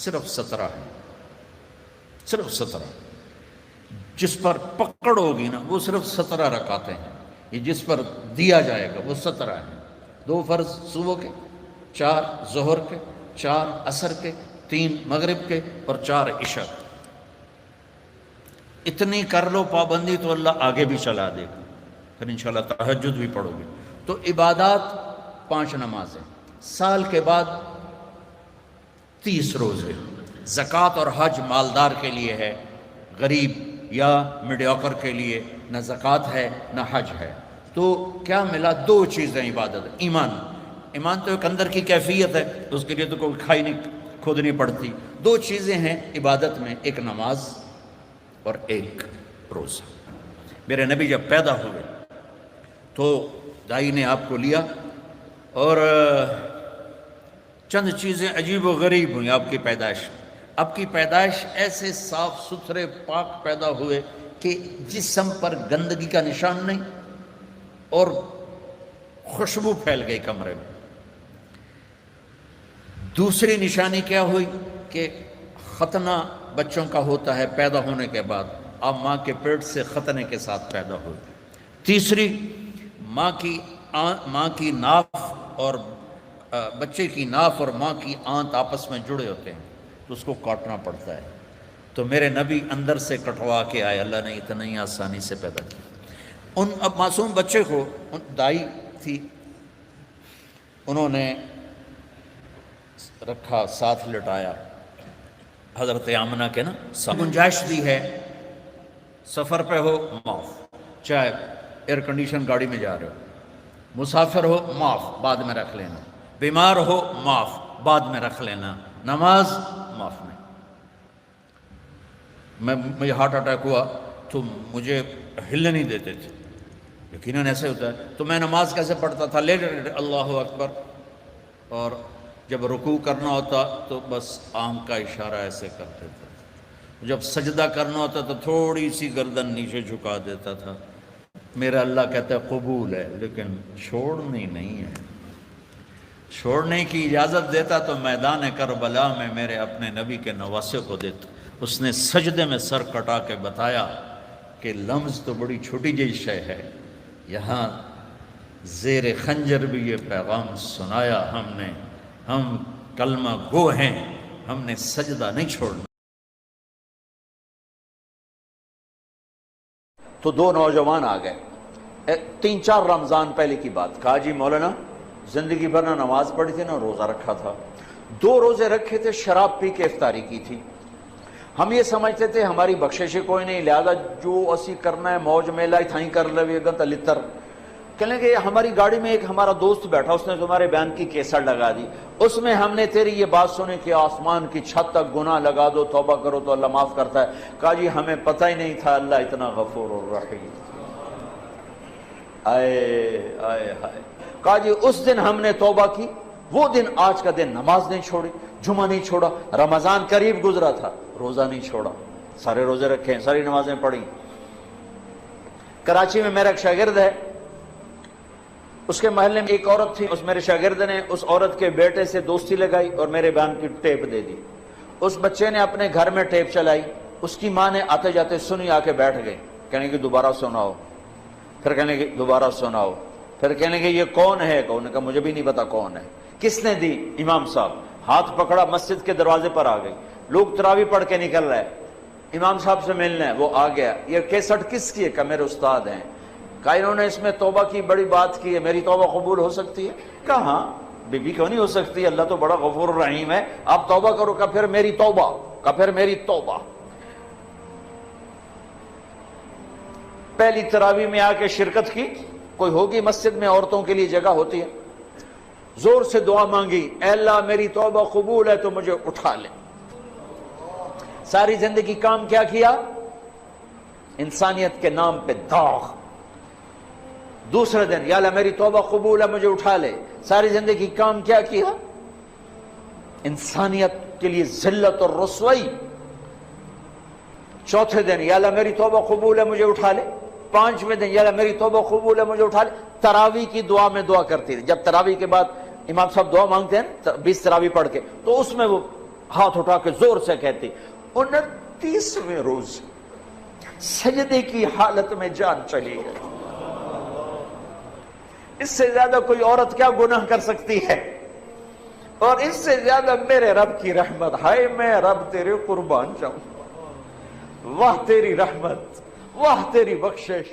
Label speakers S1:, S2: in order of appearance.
S1: صرف 17 ہے، صرف 17۔ جس پر پکڑ ہوگی نا وہ صرف 17 رکعتیں ہیں، یہ جس پر دیا جائے گا وہ 17 ہیں۔ 2 فرض صبح کے، 4 ظہر کے، 4 عصر کے، 3 مغرب کے اور 4 عشاء کے۔ اتنی کر لو پابندی تو اللہ آگے بھی چلا دے گا، پھر انشاءاللہ تہجد بھی پڑھو گے۔ تو عبادات 5 نمازیں، سال کے بعد 30 روزے۔ زکوٰۃ اور حج مالدار کے لیے ہے، غریب یا میڈیوکر کے لیے نہ زکوٰۃ ہے نہ حج ہے۔ تو کیا ملا؟ 2 چیزیں عبادت۔ ایمان تو ایک اندر کی کیفیت ہے، اس کے لیے تو کوئی کھائی نہیں کھودنی پڑتی۔ 2 چیزیں ہیں عبادت میں، ایک نماز اور ایک روزہ۔ میرے نبی جب پیدا ہوئے تو دائی نے آپ کو لیا اور چند چیزیں عجیب و غریب ہوئیں آپ کی پیدائش۔ آپ کی پیدائش ایسے صاف ستھرے پاک پیدا ہوئے کہ جسم پر گندگی کا نشان نہیں، اور خوشبو پھیل گئی کمرے میں۔ دوسری نشانی کیا ہوئی کہ ختنہ بچوں کا ہوتا ہے پیدا ہونے کے بعد، آپ ماں کے پیٹ سے ختنے کے ساتھ پیدا ہوئی۔ تیسری، ماں کی ناف اور بچے کی ناف اور ماں کی آنت آپس میں جڑے ہوتے ہیں تو اس کو کاٹنا پڑتا ہے۔ تو میرے نبی اندر سے کٹوا کے آئے، اللہ نے اتنا ہی آسانی سے پیدا کیا۔ اب معصوم بچے کو دائی تھی، انہوں نے رکھا، ساتھ لٹایا، حضرت آمنہ کے نا گنجائش دی ہے، سفر پہ ہو معاف، چاہے ایئر کنڈیشن گاڑی میں جا رہے ہو، مسافر ہو معاف بعد میں رکھ لینا، بیمار ہو معاف بعد میں رکھ لینا، نماز معاف نہیں۔ مجھے ہارٹ اٹیک ہوا تو مجھے ہلنے نہیں دیتے تھے، یقیناً ایسے ہوتا ہے، تو میں نماز کیسے پڑھتا تھا؟ لیٹ اللہ اکبر، اور جب رکوع کرنا ہوتا تو بس آنکھ کا اشارہ ایسے کرتے تھے، جب سجدہ کرنا ہوتا تو تھوڑی سی گردن نیچے جھکا دیتا تھا۔ میرا اللہ کہتا ہے قبول ہے، لیکن چھوڑنی نہیں ہے۔ چھوڑنے کی اجازت دیتا تو میدان کربلا میں میرے اپنے نبی کے نواسے کو دیتا۔ اس نے سجدے میں سر کٹا کے بتایا کہ لمز تو بڑی چھوٹی جی شے ہے، یہاں زیر خنجر بھی یہ پیغام سنایا ہم نے، ہم کلمہ گو ہیں، ہم نے سجدہ نہیں چھوڑنا۔ تو 2 نوجوان آ گئے، 3-4 رمضان پہلے کی بات، کہا جی مولانا زندگی بھر نہ نماز پڑھی تھی نہ روزہ رکھا تھا، 2 روزے رکھے تھے، شراب پی کے افطاری کی تھی، ہم یہ سمجھتے تھے ہماری بخشش کوئی نہیں، لہذا جو اسی کرنا ہے موج میلہ ہی تھائیں کر لے گا تلتر۔ کہنے کہ ہماری گاڑی میں ایک ہمارا دوست بیٹھا، اس نے تمہارے بیان کی کیسٹ لگا دی، اس میں ہم نے تیری یہ بات سنی کہ آسمان کی چھت تک گناہ لگا دو، توبہ کرو تو اللہ معاف کرتا ہے۔ کہا جی ہمیں پتہ ہی نہیں تھا اللہ اتنا غفور الرحیم۔ آئے آئے ہائے۔ کہا جی اس دن ہم نے توبہ کی، وہ دن آج کا دن نماز نہیں چھوڑی، جمعہ نہیں چھوڑا، رمضان قریب گزرا تھا، روزہ نہیں چھوڑا، سارے روزے رکھے، ساری نمازیں پڑھی۔ کراچی میں میرا ایک شاگرد ہے، اس کے محلے میں ایک عورت تھی، اس میرے شاگرد نے اس عورت کے بیٹے سے دوستی لگائی اور میرے بیان کی ٹیپ دے دی۔ اس بچے نے اپنے گھر میں ٹیپ چلائی، اس کی ماں نے آتے جاتے سنی، آ کے بیٹھ گئی، کہنے کہ دوبارہ سناؤ، پھر کہنے کہ دوبارہ سناؤ، پھر کہنے کہ یہ کون ہے؟ انہوں نے کہا مجھے بھی نہیں پتا کون ہے۔ کس نے دی؟ امام صاحب۔ ہاتھ پکڑا، مسجد کے دروازے پر آ گئی، لوگ تراویح پڑھ کے نکل رہے، امام صاحب سے ملنا ہے، وہ آ گیا۔ یہ کیسٹ کس کی ہے؟ کہ میرے استاد ہیں۔ کہا انہوں نے اس میں توبہ کی بڑی بات کی ہے، میری توبہ قبول ہو سکتی ہے؟ کہا ہاں، بی بی کیوں نہیں ہو سکتی، اللہ تو بڑا غفور الرحیم ہے، آپ توبہ کرو۔ کہا پھر میری توبہ، کہا پھر میری توبہ۔ پہلی تراویح میں آ کے شرکت کی، کوئی ہوگی مسجد میں عورتوں کے لیے جگہ ہوتی ہے، زور سے دعا مانگی، اے اللہ میری توبہ قبول ہے تو مجھے اٹھا لے۔ ساری زندگی کام کیا کیا؟ انسانیت کے نام پہ داغ۔ دوسرے دن یا اللہ میری توبہ قبول ہے مجھے اٹھا لے۔ ساری زندگی کام کیا کیا؟ انسانیت کے لیے ذلت اور رسوائی۔ چوتھے دن یا اللہ میری توبہ قبول ہے مجھے اٹھا لے۔ پانچویں دن یا اللہ میری توبہ قبول ہے مجھے اٹھا لے۔ تراویح کی دعا میں دعا کرتی تھی، جب تراویح کے بعد امام صاحب دعا مانگتے ہیں 20 تراویح پڑھ کے، تو اس میں وہ ہاتھ اٹھا کے زور سے کہتی 29ویں روز سجدے کی حالت میں جان چلی گئی. اس سے زیادہ کوئی عورت کیا گناہ کر سکتی ہے؟ اور اس سے زیادہ میرے رب کی رحمت. ہائے میں رب تیرے قربان جاؤں. واہ تیری رحمت، واہ تیری بخشش.